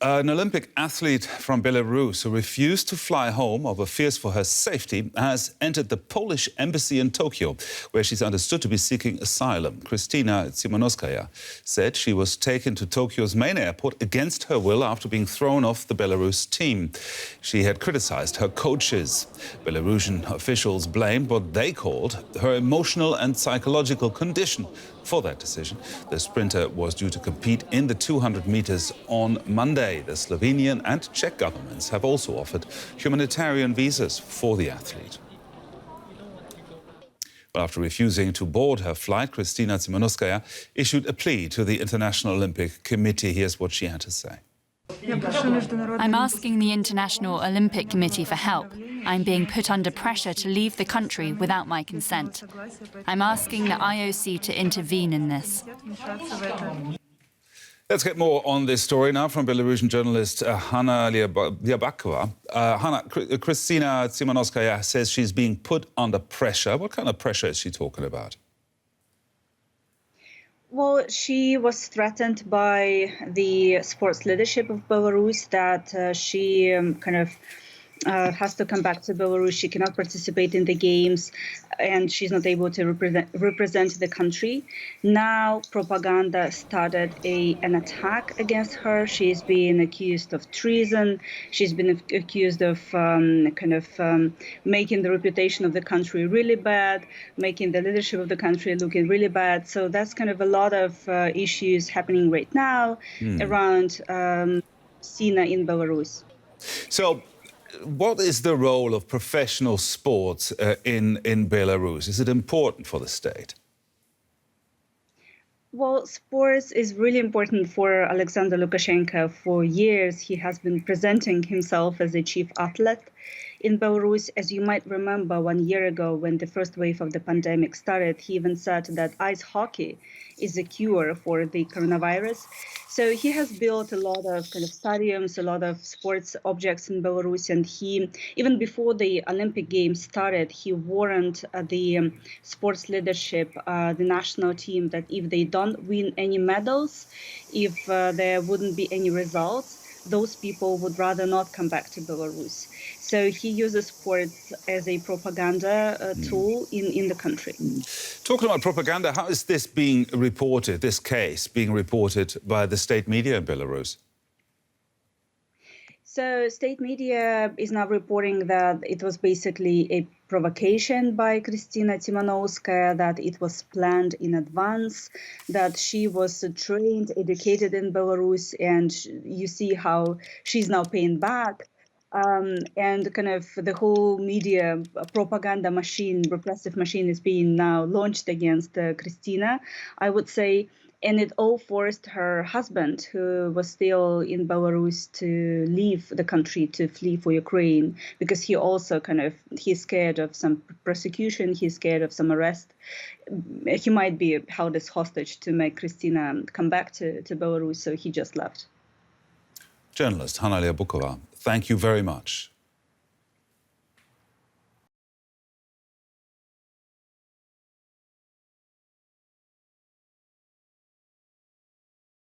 An Olympic athlete from Belarus who refused to fly home over fears for her safety has entered the Polish embassy in Tokyo, where she's understood to be seeking asylum. Krystsina Tsimanouskaya said she was taken to Tokyo's main airport against her will after being thrown off the Belarus team. She had criticized her coaches. Belarusian officials blamed what they called her emotional and psychological condition for that decision. The sprinter was due to compete in the 200 meters on Monday. The Slovenian and Czech governments have also offered humanitarian visas for the athlete. But after refusing to board her flight, Krystsina Tsimanouskaya issued a plea to the International Olympic Committee. Here's what she had to say. I'm asking the International Olympic Committee for help. I'm being put under pressure to leave the country without my consent. I'm asking the IOC to intervene in this. Let's get more on this story now from Belarusian journalist Hanna Liabakova. Hanna, Krystsina Tsimanouskaya says she's being put under pressure. What kind of pressure is she talking about? Well, she was threatened by the sports leadership of Belarus that she has to come back to Belarus. She cannot participate in the games, and she's not able to represent the country. Now, propaganda started an attack against her. She's been accused of treason. She's been accused of making the reputation of the country really bad, making the leadership of the country looking really bad. So that's kind of a lot of issues happening right now around Krystsina in Belarus. So, what is the role of professional sports in Belarus? Is it important for the state? Well, sports is really important for Alexander Lukashenko. For years, he has been presenting himself as a chief athlete in Belarus. As you might remember, 1 year ago, when the first wave of the pandemic started, he even said that ice hockey is a cure for the coronavirus. So he has built a lot of stadiums, a lot of sports objects in Belarus. And he, even before the Olympic Games started, he warned the sports leadership, the national team, that if they don't win any medals, if there wouldn't be any results, those people would rather not come back to Belarus. So he uses sports as a propaganda tool in the country. Talking about propaganda, how is this being reported, this case being reported by the state media in Belarus? So state media is now reporting that it was basically a provocation by Krystsina Tsimanouskaya, that it was planned in advance, that she was trained, educated in Belarus, and you see how she's now paying back. And the whole media propaganda machine, repressive machine is being now launched against Krystsina, I would say. And it all forced her husband, who was still in Belarus, to leave the country, to flee for Ukraine, because he also he's scared of some prosecution, he's scared of some arrest. He might be held as hostage to make Krystsina come back to Belarus, so he just left. Journalist Hanna Liabakova, thank you very much.